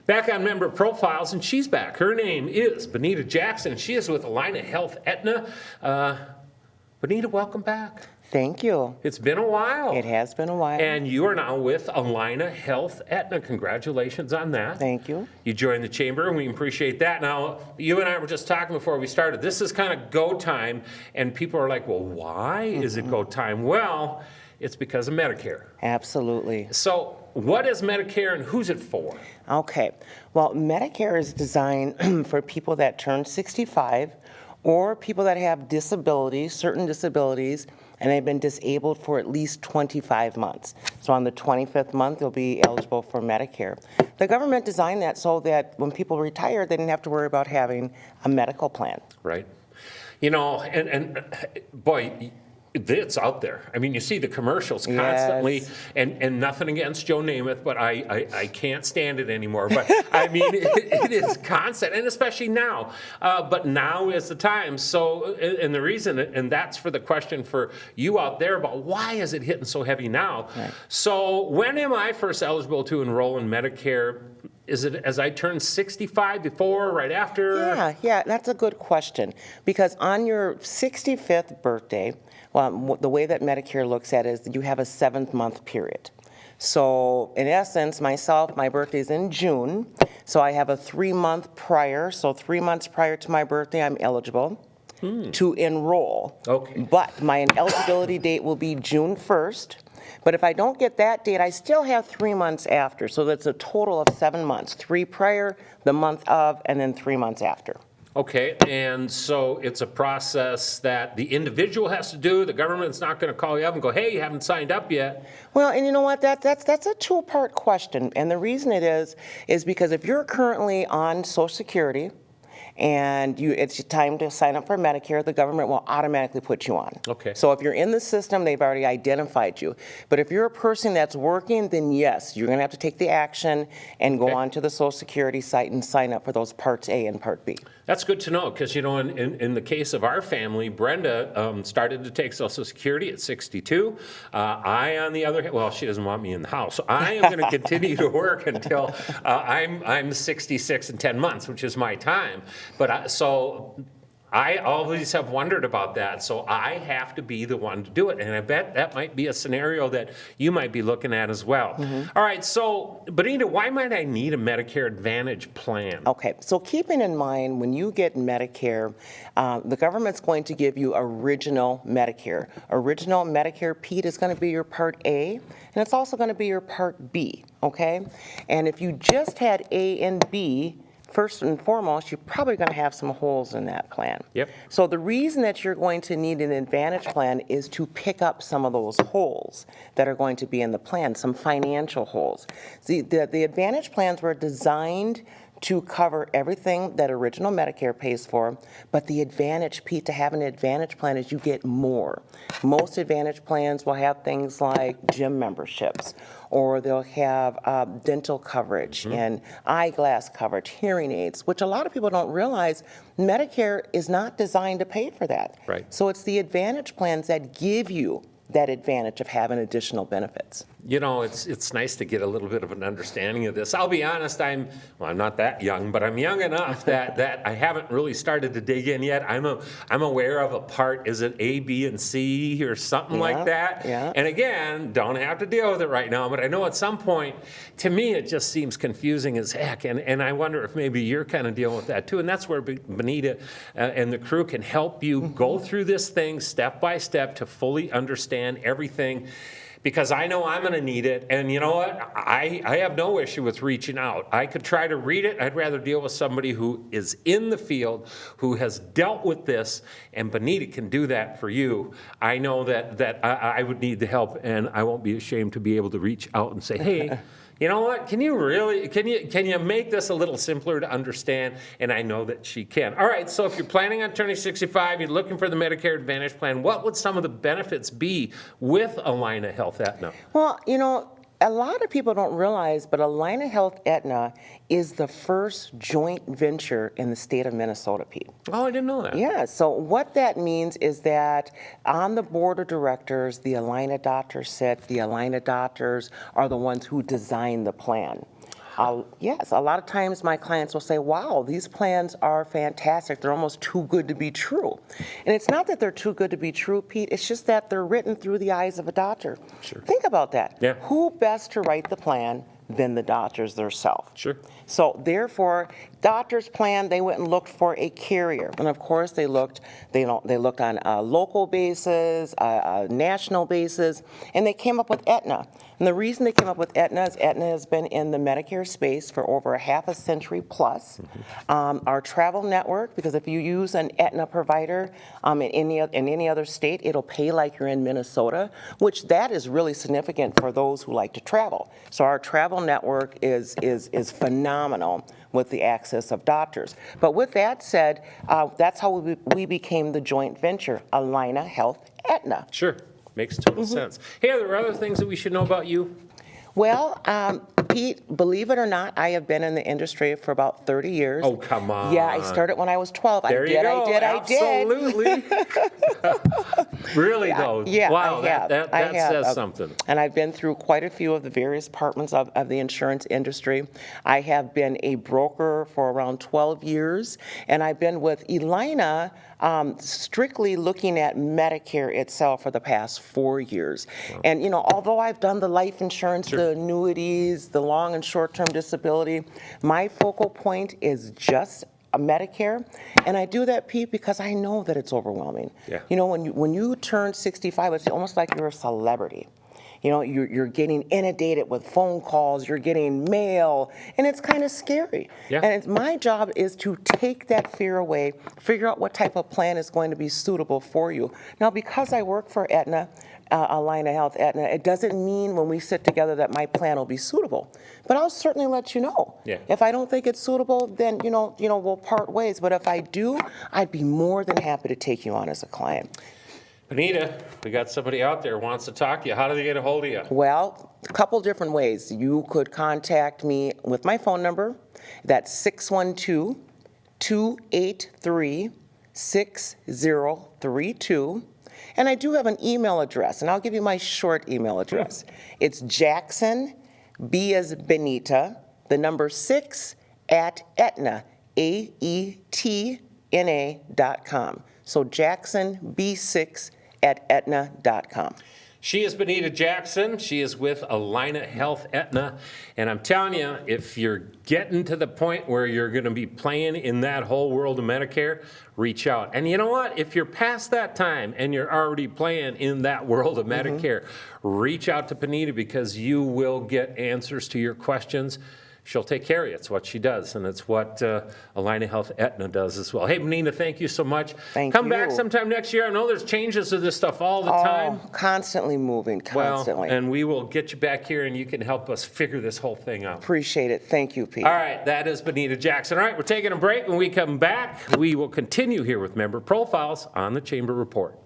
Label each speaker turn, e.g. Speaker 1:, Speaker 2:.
Speaker 1: Back on member profiles, and she's back. Her name is Benita Jackson, and she is with Allina Health Aetna. Benita, welcome back.
Speaker 2: Thank you.
Speaker 1: It's been a while.
Speaker 2: It has been a while.
Speaker 1: And you are now with Allina Health Aetna. Congratulations on that.
Speaker 2: Thank you.
Speaker 1: You joined the chamber, and we appreciate that. Now, you and I were just talking before we started. This is kind of go time, and people are like, well, why is it go time? Well, it's because of Medicare.
Speaker 2: Absolutely.
Speaker 1: So what is Medicare, and who's it for?
Speaker 2: Okay. Well, Medicare is designed for people that turn 65 or people that have disabilities, certain disabilities, and they've been disabled for at least 25 months. So on the 25th month, they'll be eligible for Medicare. The government designed that so that when people retire, they didn't have to worry about having a medical plan.
Speaker 1: Right. You know, and boy, it's out there. I mean, you see the commercials constantly,
Speaker 2: Yes.
Speaker 1: and nothing against Joe Namath, but I can't stand it anymore. But I mean, it is constant, and especially now. But now is the time. So, and the reason, and that's for the question for you out there about why is it hitting so heavy now?
Speaker 2: Right.
Speaker 1: So, when am I first eligible to enroll in Medicare? Is it as I turn 65, before, right after?
Speaker 2: Yeah, that's a good question. Because on your 65th birthday, well, the way that Medicare looks at it is that you have a 7-month period. So in essence, myself, my birthday is in June, so I have a 3-month prior. So 3 months prior to my birthday, I'm eligible to enroll.
Speaker 1: Okay.
Speaker 2: But my eligibility date will be June 1st. But if I don't get that date, I still have 3 months after. So that's a total of 7 months, 3 prior, the month of, and then 3 months after.
Speaker 1: Okay, and so it's a process that the individual has to do. The government's not going to call you up and go, hey, you haven't signed up yet.
Speaker 2: Well, and you know what? That's a two-part question. And the reason it is because if you're currently on Social Security, and it's time to sign up for Medicare, the government will automatically put you on.
Speaker 1: Okay.
Speaker 2: So if you're in the system, they've already identified you. But if you're a person that's working, then yes, you're going to have to take the action and go on to the Social Security site and sign up for those Parts A and Part B.
Speaker 1: That's good to know because, you know, in the case of our family, Brenda started to take Social Security at 62. I, on the other hand, well, she doesn't want me in the house. So I am going to continue to work until I'm 66 and 10 months, which is my time. But I always have wondered about that, so I have to be the one to do it, and I bet that might be a scenario that you might be looking at as well. All right, so, Benita, why might I need a Medicare Advantage plan?
Speaker 2: Okay, so keeping in mind, when you get Medicare, the government's going to give you Original Medicare. Original Medicare, Pete, is going to be your Part A, and it's also going to be your Part B, okay? And if you just had A and B, first and foremost, you're probably going to have some holes in that plan.
Speaker 1: Yep.
Speaker 2: So the reason that you're going to need an Advantage plan is to pick up some of those holes that are going to be in the plan, some financial holes. See, the Advantage plans were designed to cover everything that Original Medicare pays for, but the advantage, Pete, to have an Advantage plan is you get more. Most Advantage plans will have things like gym memberships, or they'll have dental coverage and eyeglass coverage, hearing aids, which a lot of people don't realize Medicare is not designed to pay for that.
Speaker 1: Right.
Speaker 2: So it's the Advantage plans that give you that advantage of having additional benefits.
Speaker 1: You know, it's nice to get a little bit of an understanding of this. I'll be honest, I'm not that young, but I'm young enough that I haven't really started to dig in yet. I'm aware of a part, is it A, B, and C or something like that?
Speaker 2: Yeah.
Speaker 1: And again, don't have to deal with it right now, but I know at some point, to me, it just seems confusing as heck, and I wonder if maybe you're kind of dealing with that too, and that's where Benita and the crew can help you go through this thing step by step to fully understand everything. Because I know I'm going to need it, and you know what? I have no issue with reaching out. I could try to read it. I'd rather deal with somebody who is in the field, who has dealt with this, and Benita can do that for you. I know that I would need the help, and I won't be ashamed to be able to reach out and say, hey, you know what? Can you make this a little simpler to understand? And I know that she can. All right, so if you're planning on turning 65, you're looking for the Medicare Advantage plan, what would some of the benefits be with Allina Health Aetna?
Speaker 2: Well, you know, a lot of people don't realize, but Allina Health Aetna is the first joint venture in the state of Minnesota, Pete.
Speaker 1: Oh, I didn't know that.
Speaker 2: Yeah, so what that means is that on the board of directors, the Allina doctors sit. The Allina doctors are the ones who design the plan. Yes, a lot of times my clients will say, wow, these plans are fantastic. They're almost too good to be true. And it's not that they're too good to be true, Pete. It's just that they're written through the eyes of a doctor.
Speaker 1: Sure.
Speaker 2: Think about that.
Speaker 1: Yeah.
Speaker 2: Who best to write the plan than the doctors themselves?
Speaker 1: Sure.
Speaker 2: So therefore, doctors' plan, they went and looked for a carrier. And of course, they looked on a local basis, a national basis, and they came up with Aetna. And the reason they came up with Aetna is Aetna has been in the Medicare space for over a half a century plus. Our travel network, because if you use an Aetna provider in any other state, it'll pay like you're in Minnesota, which that is really significant for those who like to travel. So our travel network is phenomenal with the access of doctors. But with that said, that's how we became the joint venture, Allina Health Aetna.
Speaker 1: Sure. Makes total sense. Hey, are there other things that we should know about you?
Speaker 2: Well, Pete, believe it or not, I have been in the industry for about 30 years.
Speaker 1: Oh, come on.
Speaker 2: Yeah, I started when I was 12.
Speaker 1: There you go. Absolutely. Really, though?
Speaker 2: Yeah,
Speaker 1: wow,
Speaker 2: I have.
Speaker 1: that says something.
Speaker 2: And I've been through quite a few of the various departments of the insurance industry. I have been a broker for around 12 years, and I've been with Allina strictly looking at Medicare itself for the past 4 years. Wow. And, you know, although I've done the life insurance,
Speaker 1: Sure.
Speaker 2: the annuities, the long and short-term disability, my focal point is just Medicare, and I do that, Pete, because I know that it's overwhelming.
Speaker 1: Yeah.
Speaker 2: You know, when you turn 65, it's almost like you're a celebrity. You know, you're getting inundated with phone calls, you're getting mail, and it's kind of scary.
Speaker 1: Yeah.
Speaker 2: And my job is to take that fear away, figure out what type of plan is going to be suitable for you. Now, because I work for Aetna, Allina Health Aetna, it doesn't mean when we sit together that my plan will be suitable. But I'll certainly let you know.
Speaker 1: Yeah.
Speaker 2: If I don't think it's suitable, then you know we'll part ways. But if I do, I'd be more than happy to take you on as a client.
Speaker 1: Benita, we got somebody out there who wants to talk to you. How do they get a hold of you?
Speaker 2: Well, a couple different ways. You could contact me with my phone number. That's 612-283-6032. And I do have an email address, and I'll give you my short email address. It's Jackson, B as Benita, the number 6 at Aetna, AETNA.com. So Jackson, B6 at Aetna.com.
Speaker 1: She is Benita Jackson. She is with Allina Health Aetna. And I'm telling you, if you're getting to the point where you're going to be playing in that whole world of Medicare, reach out. And you know what? If you're past that time and you're already playing in that world of Medicare, reach out to Benita because you will get answers to your questions. She'll take care of you. It's what she does, and it's what Allina Health Aetna does as well. Hey, Benita, thank you so much.
Speaker 2: you.
Speaker 1: Come back sometime next year. I know there's changes to this stuff all the time.
Speaker 2: Constantly moving, constantly.
Speaker 1: Well, and we will get you back here, and you can help us figure this whole thing out.
Speaker 2: Appreciate it. Thank you, Pete.
Speaker 1: All right, that is Benita Jackson. All right, we're taking a break. When we come back, we will continue here with member profiles on the Chamber Report.